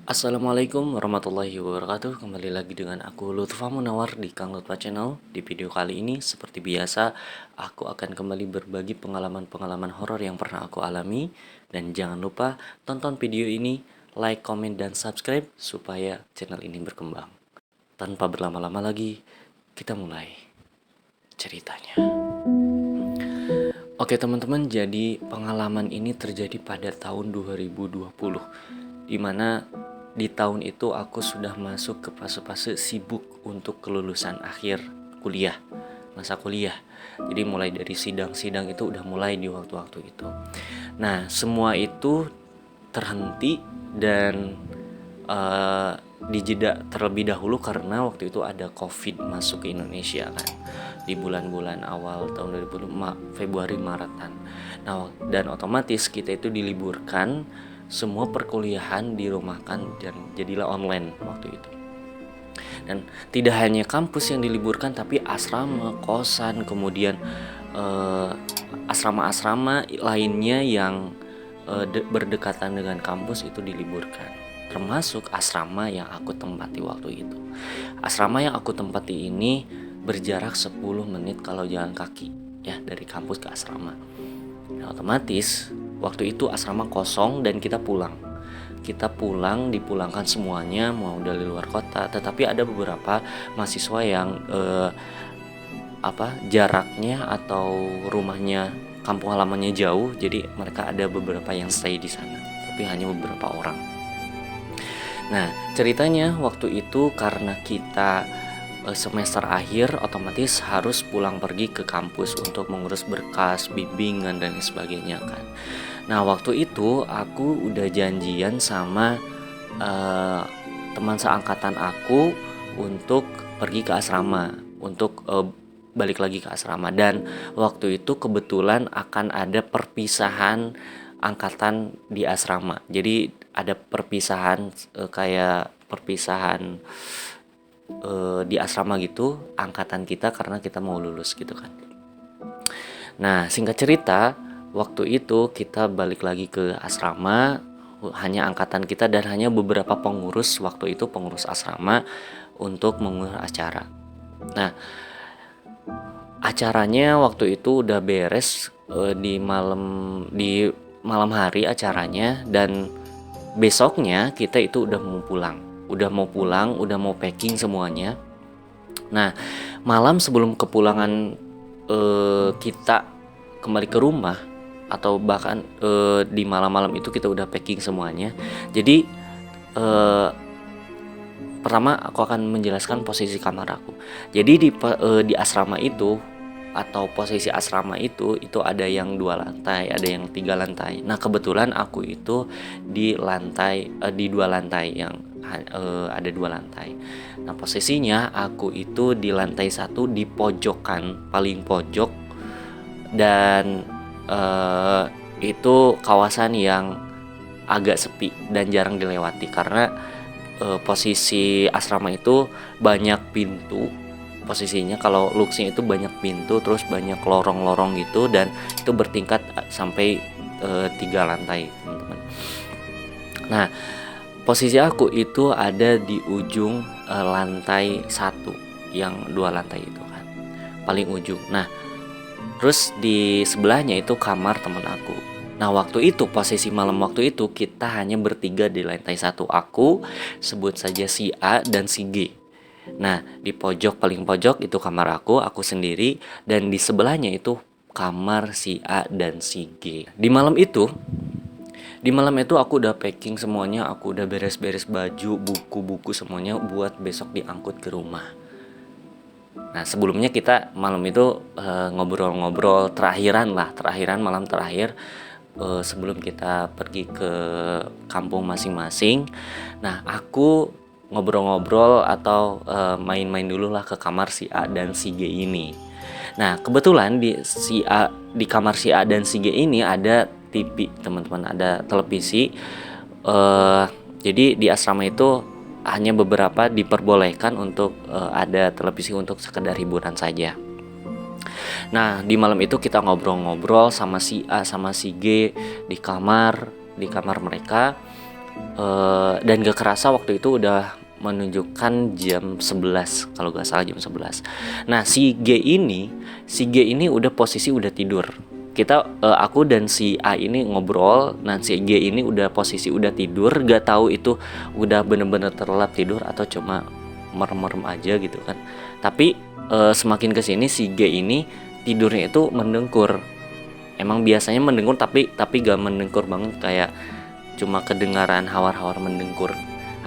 Assalamualaikum warahmatullahi wabarakatuh. Kembali lagi dengan aku Lutfa Munawar di Kang Lutfa Channel. Di video kali ini seperti biasa aku akan kembali berbagi pengalaman-pengalaman horor yang pernah aku alami. Dan jangan lupa tonton video ini, like, komen, dan subscribe supaya channel ini berkembang. Tanpa berlama-lama lagi, kita mulai ceritanya. Oke teman-teman, jadi pengalaman ini terjadi pada tahun 2020, dimana di tahun itu aku sudah masuk ke fase-fase sibuk untuk kelulusan akhir kuliah, masa kuliah. Jadi mulai dari sidang-sidang itu udah mulai di waktu-waktu itu. Nah, semua itu terhenti dan dijeda terlebih dahulu karena waktu itu ada COVID masuk ke Indonesia kan, di bulan-bulan awal tahun 2020, Februari Maretan. Nah, dan otomatis kita itu diliburkan, semua perkuliahan dirumahkan dan jadilah online waktu itu. Dan tidak hanya kampus yang diliburkan, tapi asrama, kosan, kemudian asrama-asrama lainnya yang berdekatan dengan kampus itu diliburkan, termasuk asrama yang aku tempati waktu itu. Asrama yang aku tempati ini berjarak 10 menit kalau jalan kaki ya dari kampus ke asrama. Nah, otomatis waktu itu asrama kosong dan kita pulang. Dipulangkan semuanya mau dari luar kota, tetapi ada beberapa mahasiswa yang jaraknya atau rumahnya, kampung halamannya jauh, jadi mereka ada beberapa yang stay di sana, tapi hanya beberapa orang. Nah, ceritanya waktu itu karena kita semester akhir, otomatis harus pulang pergi ke kampus untuk mengurus berkas, bimbingan dan sebagainya kan. Nah, waktu itu aku udah janjian sama teman seangkatan aku untuk pergi ke asrama, untuk balik lagi ke asrama. Dan waktu itu kebetulan akan ada perpisahan angkatan di asrama. Jadi ada perpisahan kayak perpisahan di asrama gitu, angkatan kita karena kita mau lulus gitu kan. Nah, singkat cerita, waktu itu kita balik lagi ke asrama, hanya angkatan kita dan hanya beberapa pengurus waktu itu, pengurus asrama untuk mengurus acara. Nah, acaranya waktu itu udah beres di malam hari acaranya, dan besoknya kita itu udah mau pulang, udah mau packing semuanya. Nah, malam sebelum kepulangan kita kembali ke rumah, atau bahkan di malam-malam itu kita udah packing semuanya. Jadi pertama aku akan menjelaskan posisi kamar aku. Jadi di asrama itu, atau posisi asrama itu ada yang 2 lantai, ada yang 3 lantai. Nah, kebetulan aku itu di 2 lantai, yang ada 2 lantai. Nah, posisinya aku itu di lantai 1 di pojokan paling pojok, dan itu kawasan yang agak sepi dan jarang dilewati karena posisi asrama itu banyak pintu. Posisinya kalau luxnya itu banyak pintu, terus banyak lorong-lorong gitu, dan itu bertingkat sampai 3 lantai teman-teman. Nah, posisi aku itu ada di ujung lantai 1, yang 2 lantai itu kan, paling ujung. Nah, terus di sebelahnya itu kamar teman aku. Nah, waktu itu posisi malam waktu itu kita hanya bertiga di lantai 1. Aku sebut saja si A dan si G. Nah, di paling pojok itu kamar aku sendiri, dan di sebelahnya itu kamar si A dan si G. Di malam itu aku udah packing semuanya, aku udah beres-beres baju, buku-buku semuanya buat besok diangkut ke rumah. Nah, sebelumnya kita malam itu ngobrol-ngobrol malam terakhir sebelum kita pergi ke kampung masing-masing. Nah, aku ngobrol-ngobrol atau main-main dulu lah ke kamar si A dan si G ini. Nah, kebetulan di kamar si A dan si G ini ada TV, teman-teman, ada televisi. Jadi di asrama itu hanya beberapa diperbolehkan untuk ada televisi untuk sekedar hiburan saja. Nah, di malam itu kita ngobrol-ngobrol sama si A sama si G di kamar mereka. Dan gak kerasa waktu itu udah menunjukkan jam 11 kalau gak salah, jam 11. Nah si G ini udah posisi udah tidur. Aku dan si A ini ngobrol. Nah si G ini udah posisi udah tidur, gak tahu itu udah bener-bener terlelap tidur atau cuma merem-merem aja gitu kan. Tapi semakin kesini si G ini tidurnya itu mendengkur. Emang biasanya mendengkur tapi gak mendengkur banget, kayak cuma kedengaran hawar-hawar mendengkur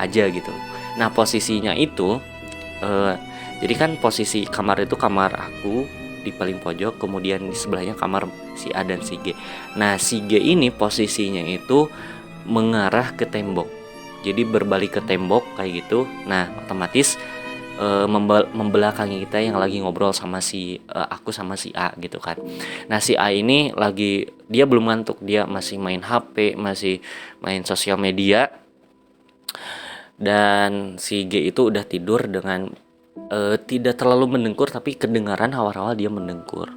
aja gitu. Nah posisinya itu jadi kan posisi kamar itu kamar aku di paling pojok, kemudian di sebelahnya kamar si A dan si G. Nah si G ini posisinya itu mengarah ke tembok, jadi berbalik ke tembok kayak gitu. Nah otomatis membelakangi kita yang lagi ngobrol sama aku sama si A gitu kan. Nah si A ini dia belum ngantuk, dia masih main HP, masih main sosial media, dan si G itu udah tidur dengan tidak terlalu mendengkur tapi kedengaran awal-awal dia mendengkur.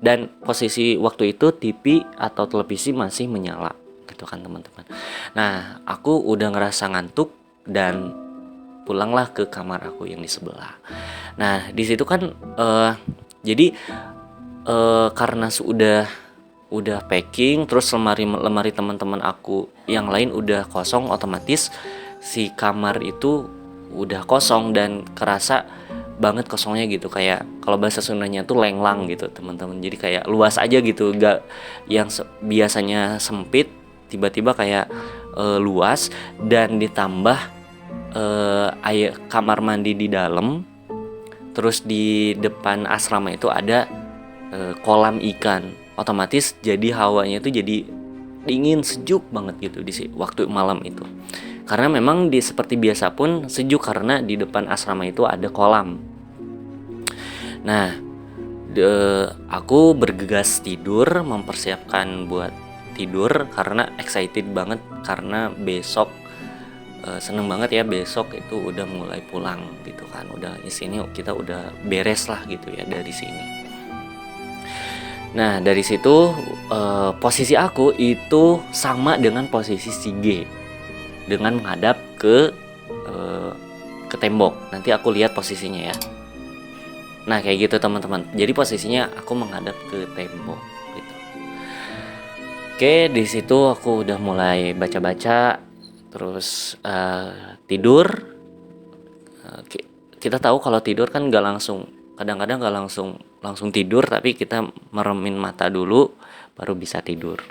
Dan posisi waktu itu TV atau televisi masih menyala gitu kan teman-teman. Nah aku udah ngerasa ngantuk dan pulanglah ke kamar aku yang di sebelah. Nah di situ kan jadi karena udah packing, terus lemari teman-teman aku yang lain udah kosong, otomatis si kamar itu udah kosong dan kerasa banget kosongnya gitu, kayak kalau bahasa Sundanya tuh lenglang gitu teman-teman. Jadi kayak luas aja gitu, gak yang biasanya sempit tiba-tiba kayak luas. Dan ditambah kamar mandi di dalam, terus di depan asrama itu ada kolam ikan. Otomatis jadi hawanya itu jadi dingin, sejuk banget gitu di waktu malam itu. Karena memang seperti biasa pun sejuk karena di depan asrama itu ada kolam. Nah aku bergegas tidur, mempersiapkan buat tidur karena excited banget, karena besok seneng banget ya, besok itu udah mulai pulang gitu kan, udah sini kita udah beres lah gitu ya dari sini. Nah dari situ posisi aku itu sama dengan posisi si G, dengan menghadap ke tembok. Nanti aku lihat posisinya ya. Nah kayak gitu teman-teman, jadi posisinya aku menghadap ke tembok gitu. Oke, di situ aku udah mulai baca-baca, terus tidur. Kita tahu kalau tidur kan gak langsung, kadang-kadang gak langsung tidur, tapi kita meremin mata dulu baru bisa tidur.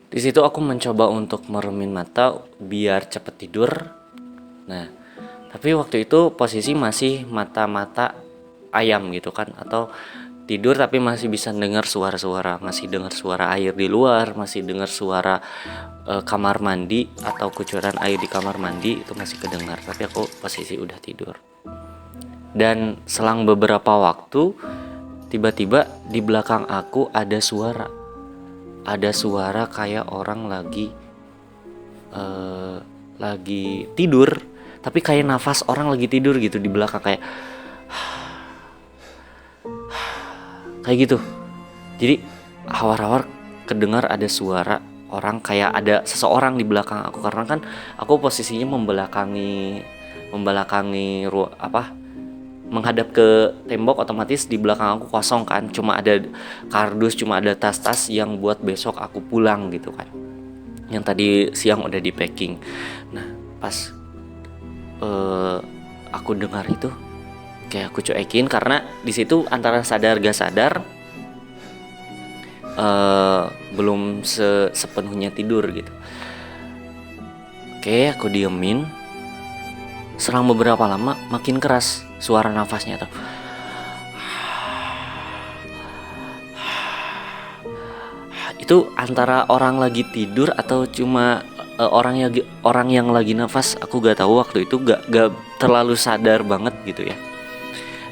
Di situ aku mencoba untuk meremin mata biar cepet tidur. Nah tapi waktu itu posisi masih mata ayam gitu kan, atau tidur tapi masih bisa dengar suara-suara, masih dengar suara air di luar, masih dengar suara kamar mandi atau kucuran air di kamar mandi itu masih kedengar, tapi aku posisi udah tidur. Dan selang beberapa waktu tiba-tiba di belakang aku ada suara kayak orang lagi tidur, tapi kayak nafas orang lagi tidur gitu di belakang, kayak gitu. Jadi awar-awar kedengar ada suara orang, kayak ada seseorang di belakang aku, karena kan aku posisinya membelakangi menghadap ke tembok, otomatis di belakang aku kosong kan, cuma ada kardus, cuma ada tas-tas yang buat besok aku pulang gitu kan, yang tadi siang udah di packing. Nah pas aku dengar itu kayak aku cuekin, karena di situ antara sadar gak sadar belum sepenuhnya tidur gitu. Oke, aku diemin. Selang beberapa lama makin keras suara nafasnya tuh. Itu antara orang lagi tidur atau cuma orang yang lagi nafas, aku gak tahu. Waktu itu gak terlalu sadar banget gitu ya.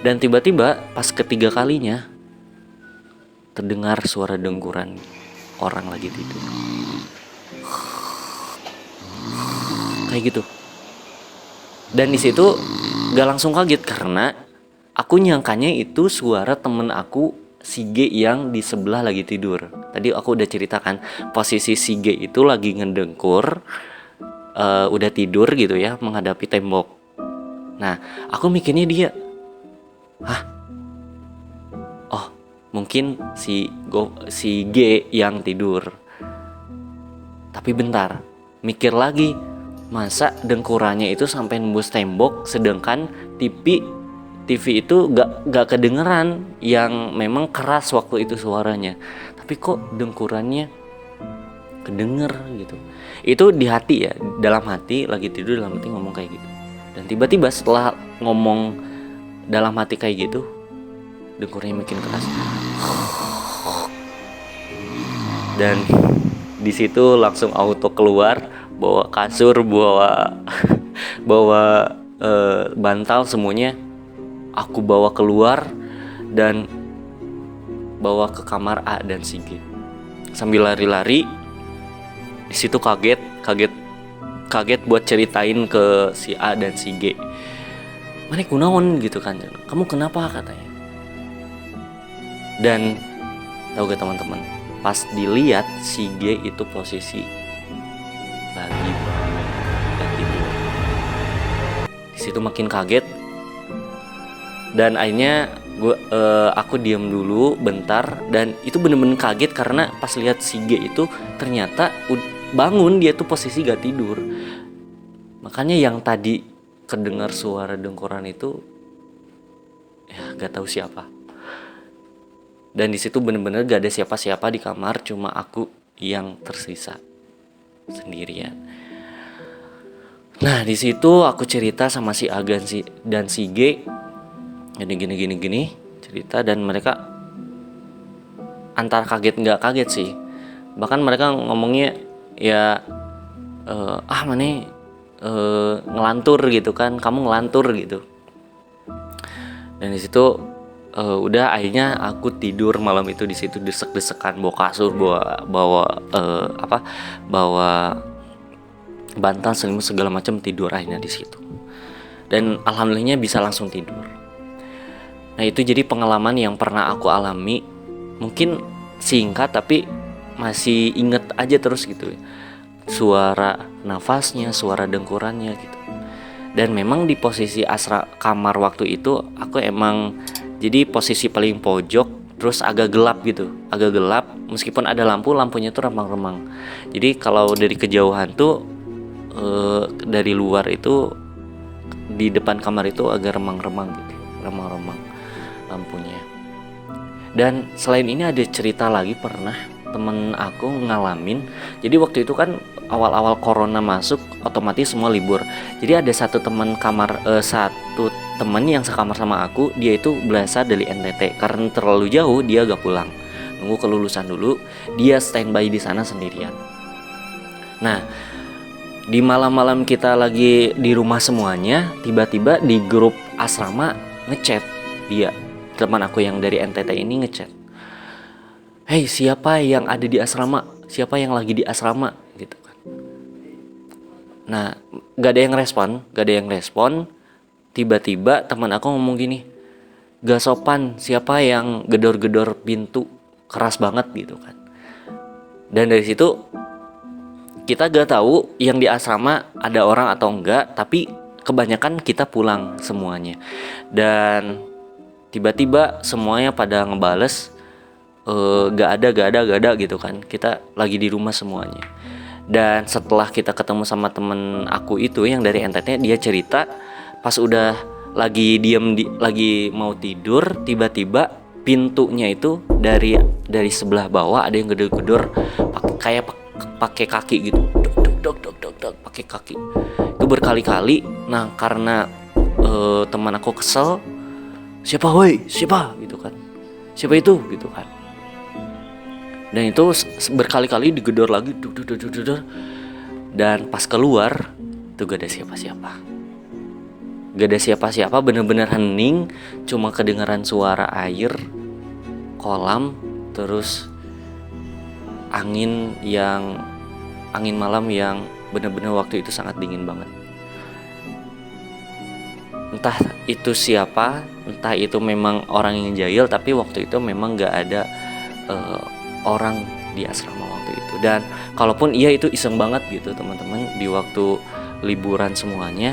Dan tiba-tiba pas ketiga kalinya terdengar suara dengkuran orang lagi tidur, kayak gitu. Dan di situ gak langsung kaget, karena aku nyangkanya itu suara temen aku si G yang di sebelah lagi tidur. Tadi aku udah ceritakan posisi si G itu lagi ngedengkur udah tidur gitu ya, menghadapi tembok. Nah, aku mikirnya dia, oh mungkin si G yang tidur. Tapi bentar, mikir lagi, masa dengkurannya itu sampai nembus tembok, sedangkan TV itu gak kedengeran, yang memang keras waktu itu suaranya, tapi kok dengkurannya kedenger gitu. Itu di hati ya, dalam hati, lagi tidur dalam hati ngomong kayak gitu. Dan tiba-tiba setelah ngomong dalam hati kayak gitu, dengkurnya makin keras. Dan di situ langsung auto keluar, bawa kasur, bawa bantal, semuanya aku bawa keluar dan bawa ke kamar A dan si G. Sambil lari-lari, di situ kaget buat ceritain ke si A dan si G. Mana kunaon gitu kan, kamu kenapa, katanya. Dan tahu gak teman-teman, pas dilihat si G itu posisi lagi dan tidur. Di situ makin kaget, dan akhirnya aku diam dulu bentar, dan itu bener-bener kaget karena pas lihat si G itu ternyata bangun, dia tuh posisi gak tidur. Makanya yang tadi kedengar suara dengkuran itu ya gak tahu siapa. Dan di situ bener-bener gak ada siapa-siapa di kamar, cuma aku yang tersisa sendirian. Nah, di situ aku cerita sama si Agan dan si G, gini cerita, dan mereka antara kaget nggak kaget sih. Bahkan mereka ngomongnya ya mana ngelantur gitu kan, kamu ngelantur gitu. Dan di situ udah akhirnya aku tidur malam itu di situ, desek-desekan, bawa kasur, bawa bantal, selimut segala macam, tidur akhirnya di situ. Dan alhamdulillahnya bisa langsung tidur. Nah, itu jadi pengalaman yang pernah aku alami, mungkin singkat tapi masih inget aja terus gitu, suara nafasnya, suara dengkurannya gitu. Dan memang di posisi kamar waktu itu aku emang jadi posisi paling pojok, terus agak gelap gitu, meskipun ada lampunya tuh remang-remang. Jadi kalau dari kejauhan tuh dari luar itu di depan kamar itu agak remang-remang gitu, lampunya. Dan selain ini ada cerita lagi, pernah temen aku ngalamin. Jadi waktu itu kan awal-awal corona masuk, otomatis semua libur. Jadi ada satu teman yang sekamar sama aku, dia itu berasal dari NTT. Karena terlalu jauh dia gak pulang, nunggu kelulusan dulu, dia standby di sana sendirian. Nah, di malam-malam kita lagi di rumah semuanya, tiba-tiba di grup asrama ngechat dia, teman aku yang dari NTT ini ngechat, "Hey, siapa yang ada di asrama? Siapa yang lagi di asrama?" gitu kan. Nah, gak ada yang respon. Tiba-tiba teman aku ngomong gini, "Gak sopan, siapa yang gedor-gedor pintu keras banget?" gitu kan. Dan dari situ kita gak tahu yang di asrama ada orang atau enggak, tapi kebanyakan kita pulang semuanya. Dan tiba-tiba semuanya pada ngebales gak ada gitu kan. Kita lagi di rumah semuanya. Dan setelah kita ketemu sama temen aku itu yang dari NTT, dia cerita pas udah lagi lagi mau tidur, tiba-tiba pintunya itu dari sebelah bawah ada yang gedor-gedor kayak pakai kaki gitu, dok pakai kaki itu berkali-kali. Nah, karena teman aku kesel, siapa gitu kan, siapa itu gitu kan. Dan itu berkali-kali digedor lagi, dan pas keluar itu gak ada siapa-siapa, bener-bener hening, cuma kedengaran suara air kolam, terus angin malam yang bener-bener waktu itu sangat dingin banget. Entah itu siapa, entah itu memang orang yang jahil, tapi waktu itu memang gak ada orang di asrama waktu itu. Dan kalaupun iya itu iseng banget gitu teman-teman, di waktu liburan semuanya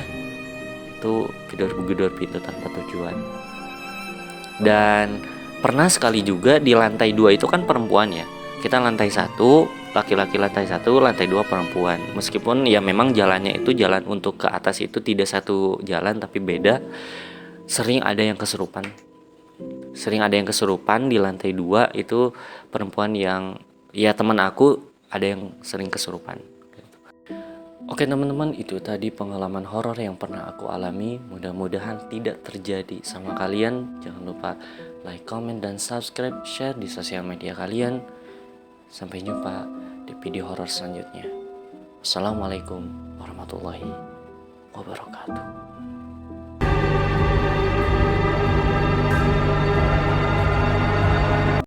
itu gedor-gedor pintu tanpa tujuan. Dan pernah sekali juga di lantai 2 itu kan perempuan ya, kita lantai 1 laki-laki, lantai 1 lantai 2 perempuan. Meskipun ya memang jalannya itu jalan untuk ke atas itu tidak satu jalan tapi beda, sering ada yang kesurupan di lantai 2 itu perempuan yang ya teman aku ada yang sering kesurupan. Oke teman-teman, itu tadi pengalaman horor yang pernah aku alami. Mudah-mudahan tidak terjadi sama kalian. Jangan lupa like, comment, dan subscribe, share di sosial media kalian. Sampai jumpa di video horor selanjutnya. Assalamualaikum warahmatullahi wabarakatuh.